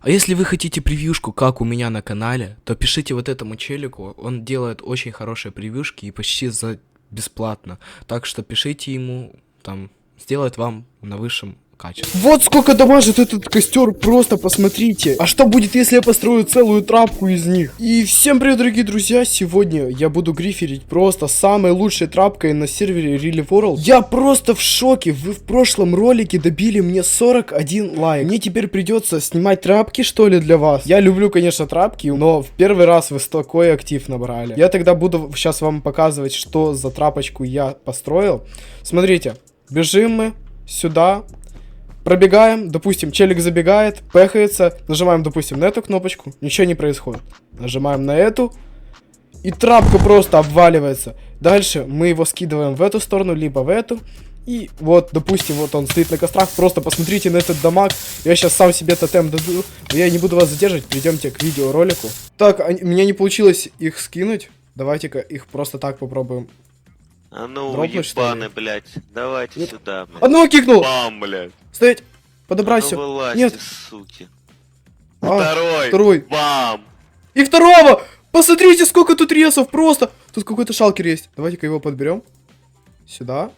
А если вы хотите превьюшку, как у меня на канале, то пишите вот этому челику, он делает очень хорошие превьюшки и почти за бесплатно. Так что пишите ему, там, сделает вам на высшем качестве. Вот сколько дамажит этот костер, просто посмотрите. А что будет, если я построю целую трапку из них? И всем привет, дорогие друзья, сегодня я буду гриферить просто самой лучшей трапкой на сервере Really World. Я просто в шоке, вы в прошлом ролике добили мне 41 лайк. Мне теперь придется снимать трапки, что ли, для вас? Я люблю, конечно, трапки, но в первый раз вы такой актив набрали. Я тогда буду сейчас вам показывать, что за трапочку я построил. Смотрите, бежим мы сюда. Пробегаем, допустим, челик забегает, пэхается, нажимаем, допустим, на эту кнопочку, ничего не происходит. Нажимаем на эту, и трапка просто обваливается. Дальше мы его скидываем в эту сторону, либо в эту. И вот, допустим, вот он стоит на кострах, просто посмотрите на этот дамаг. Я сейчас сам себе тотем даю, но я не буду вас задерживать, перейдемте к видеоролику. Так, у меня не получилось их скинуть, давайте-ка их просто так попробуем. А ну, Дропнуть, что ебаны, ли? блядь, давайте Нет. сюда, блядь. Одного кикнул! Бам, блядь. Стоять! Подобрать А ну, все. вылазьте, Нет. суки. А, Второй. второй. Бам. И второго! Посмотрите, сколько тут ресов, просто! Тут какой-то шалкер есть. Давайте-ка его подберем. Сюда.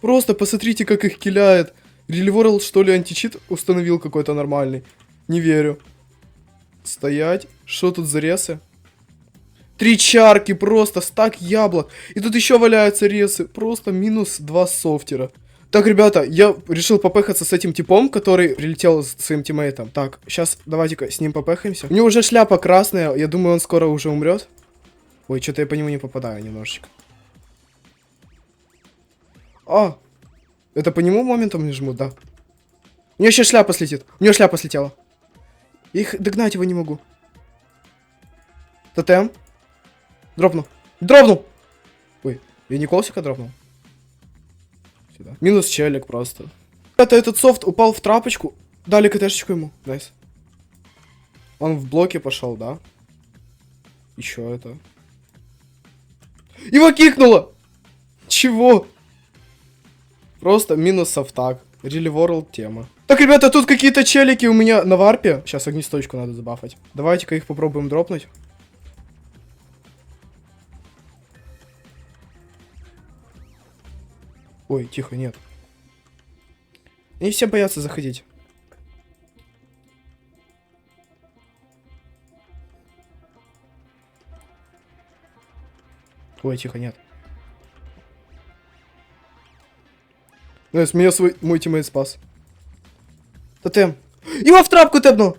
Просто посмотрите, как их киляет. Really World, что ли, античит установил какой-то нормальный? Не верю. Стоять. Что тут за ресы? 3 чарки, просто стак яблок. И тут еще валяются ресы. Просто минус 2 софтера. Так, ребята, я решил попехаться с этим типом, который прилетел с своим тиммейтом. Так, сейчас давайте-ка с ним попехаемся. У него уже шляпа красная, я думаю, он скоро уже умрет. Ой, что-то я по нему не попадаю немножечко. А, это по нему моментом не жмут, да? У него сейчас шляпа слетит. У него шляпа слетела. Я их догнать его не могу. Тотем. Дропнул. Дропнул! Ой, я не колсика дропнул. Сюда. Минус челик просто. Это этот софт упал в трапочку. Дали КТшечку ему. Найс. Он в блоке пошел, да? Еще это. Его кикнуло! Чего? Просто минус софтак. Really World тема. Так, ребята, тут какие-то челики у меня на варпе. Сейчас огнестойку надо забафать. Давайте-ка их попробуем дропнуть. Ой, тихо, нет. Они все боятся заходить. Ой, тихо, нет. Найс, меня мой тиммейт спас. Тотем. Его в трапку тэпнул!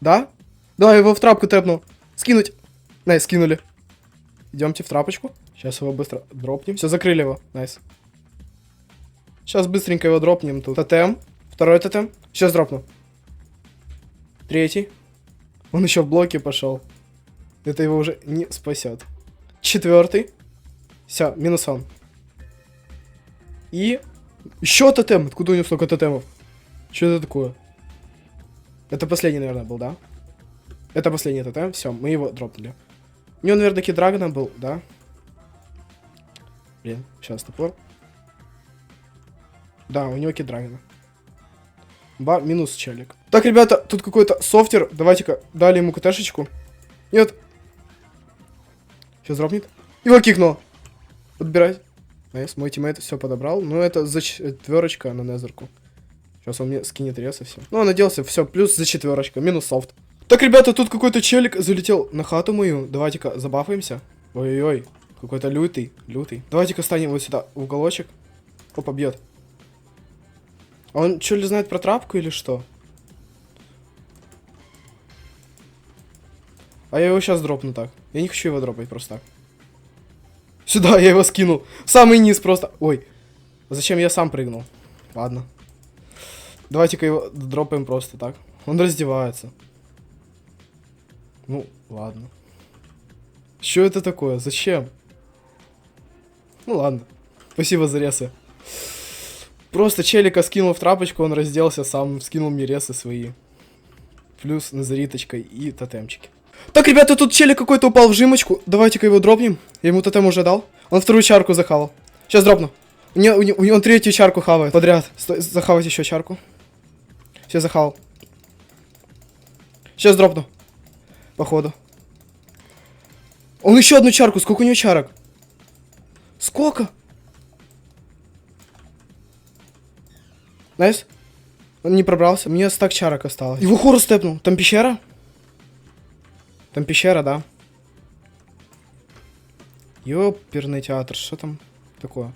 Да? Да, его в трапку тэпнул. Скинуть. Найс, скинули. Идемте в трапочку. Сейчас его быстро дропнем. Все, закрыли его. Найс. Сейчас быстренько его дропнем тут. Тотем. Второй тотем. Сейчас дропну. Третий. Он еще в блоке пошел. Это его уже не спасет. Четвертый. Все, минус он. И еще тотем. Откуда у него столько тотемов? Что это такое? Это последний, наверное, был, да? Это последний тотем. Все, мы его дропнули. У него, наверное, Кидрагона был, да? Блин, сейчас топор. Да, у него Кидрагона. Минус челик. Так, ребята, тут какой-то софтер. Давайте-ка дали ему КТшечку. Нет. Сейчас дропнет. Его кикнуло. Подбирать. Найс, мой тиммейт все подобрал. Ну, это за четверочка на незерку. Сейчас он мне скинет рез и все. Ну, он наделся, все, плюс за четверочка. Минус софт. Так, ребята, тут какой-то челик залетел на хату мою. Давайте-ка забафаемся. Ой-ой-ой. Какой-то лютый, лютый. Давайте-ка станем вот сюда, в уголочек. Опа, бьет. А он что ли знает про трапку или что? А я его сейчас дропну так. Я не хочу его дропать просто так. Сюда, я его скинул. В самый низ просто. Ой. Зачем я сам прыгнул? Ладно. Давайте-ка его дропаем просто так. Он раздевается. Ну, ладно. Что это такое? Зачем? Ну ладно. Спасибо за ресы. Просто челика скинул в трапочку, он разделся сам, скинул мне ресы свои. Плюс назариточкой и тотемчики. Так, ребята, тут челик какой-то упал в жимочку. Давайте-ка его дропнем. Я ему тотем уже дал. Он вторую чарку захавал. Сейчас дропну. У него он третью чарку хавает подряд. Стой, захавать еще чарку. Все захавал. Сейчас дропну. Походу. Он еще одну чарку. Сколько у него чарок? Сколько? Найс. Он не пробрался. Мне стак чарок осталось. Его хору степнул. Там пещера? Там пещера, да. Ёперный театр. Что там такое?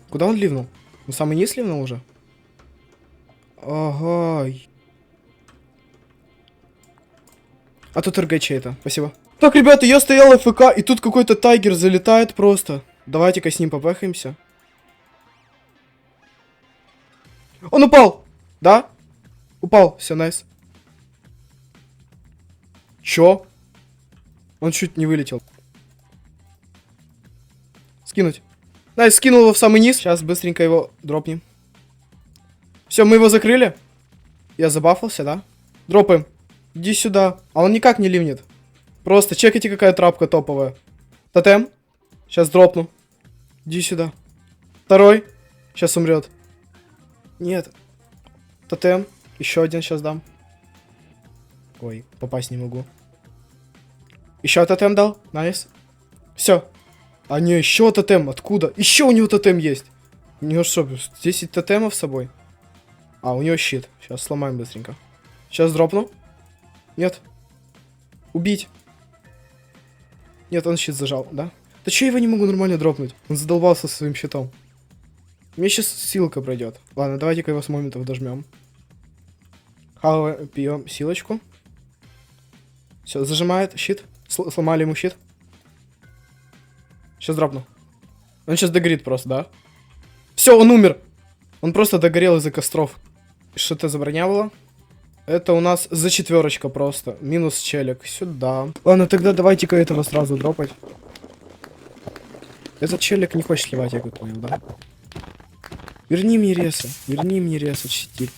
Куда он ливнул? Он самый низ ливнул уже? Ага. А тут РГ чей-то. Спасибо. Так, ребята, я стоял АФК, и тут какой-то тайгер залетает просто. Давайте-ка с ним попахаемся. Он упал! Да? Упал. Все, найс. Чё? Он чуть не вылетел. Скинуть. Найс, скинул его в самый низ. Сейчас быстренько его дропнем. Все, мы его закрыли. Я забафался, да? Дропаем. Иди сюда. А он никак не ливнет. Просто чекайте, какая трапка топовая. Тотем. Сейчас дропну. Иди сюда. Второй. Сейчас умрет. Нет. Тотем. Еще один сейчас дам. Ой, попасть не могу. Еще тотем дал. Найс. Все. А не, еще тотем. Откуда? Еще у него тотем есть. У него что, 10 тотемов с собой? А, у него щит. Сейчас сломаем быстренько. Сейчас дропну. Нет. Убить. Нет, он щит зажал, да? Да че я его не могу нормально дропнуть? Он задолбался со своим щитом. Мне сейчас силка пройдет. Ладно, давайте-ка его с моментов дожмем. Пьем силочку. Все, зажимает щит. Сломали ему щит. Сейчас дропну. Он сейчас догорит просто, да? Все, он умер. Он просто догорел из-за костров. Что-то за броня было? Это у нас за четверочка просто. Минус челик. Сюда. Ладно, тогда давайте-ка этого сразу дропать. Этот челик не хочет сливать, я как понял, да? Верни мне реса. Верни мне реса, щитик.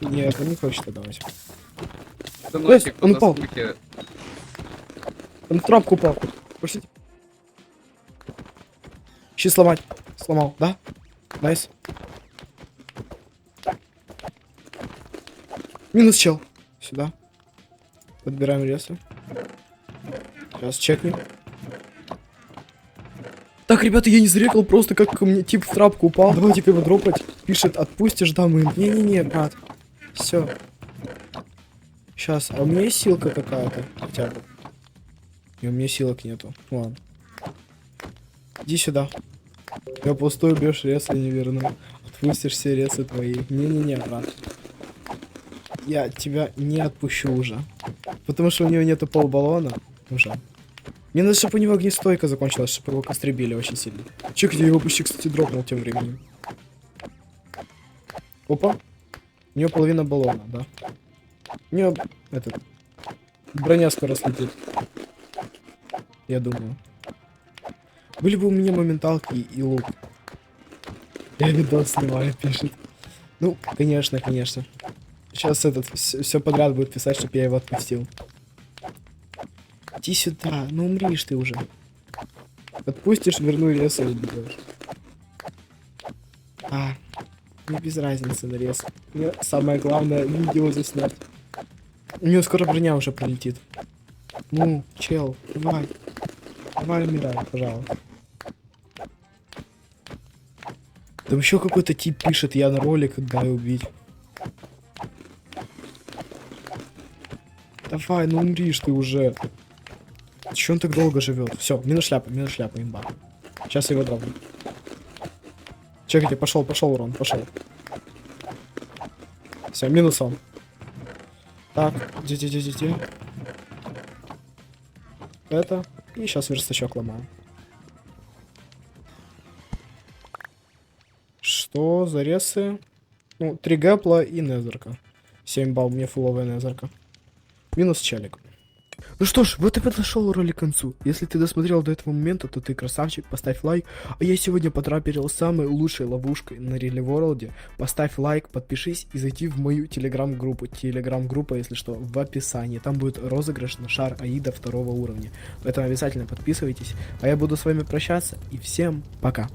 Нет, он не хочет отдавать. Он упал. Он в трапку упал. Пошлите. Щит сломать. Сломал, да? Найс. Минус чел. Сюда. Подбираем ресы. Сейчас чекнем. Так, ребята, я не зарекал просто, как ко мне тип в трапку упал. Давайте-ка его дропать. Пишет, отпустишь, да, мы. Не-не-не, брат. Все. Сейчас, а у меня есть силка какая-то? Хотя бы. И у меня силок нету. Ладно. Иди сюда. Я пустой бьешь ресы не верну. Отпустишь все ресы твои. Не-не-не, брат. Я тебя не отпущу уже. Потому что у него нету полбаллона. Уже. Мне надо, чтобы у него огнестойка закончилась, чтобы его костребили очень сильно. Чек, я его почти, кстати, дропнул тем временем. Опа. У него половина баллона, да. У него, этот, броня скоро слетит. Я думаю. Были бы у меня моменталки и лук. Я видос снимаю, пишет. Ну, конечно, конечно. Сейчас этот, все подряд будет писать, чтобы я его отпустил. Иди сюда, ну умришь ты уже. Отпустишь, верну рез и убьешь. А, мне без разницы на рез. Мне самое главное видео заснять. У него скоро броня уже пролетит. Ну, чел, давай. Давай умирай, пожалуйста. Там еще какой-то тип пишет, я на ролик, дай убить. Давай, ну умришь ты уже. Че он так долго живет? Все, минус шляпа, имба. Сейчас я его дропну. Чекайте, пошел урон, пошел. Все, минус он. Так, где. Это. И сейчас верстачок ломаем. Что за ресы? Ну, 3 гэпла и незерка. 7 балл, мне фуловая незерка. Минус челик. Ну что ж, вот и подошел ролик к концу. Если ты досмотрел до этого момента, то ты красавчик, поставь лайк. А я сегодня потрапил самой лучшей ловушкой на Really World. Поставь лайк, подпишись и зайди в мою телеграм-группу. Телеграм-группа, если что, в описании. Там будет розыгрыш на шар Аида 2 уровня. Поэтому обязательно подписывайтесь. А я буду с вами прощаться и всем пока.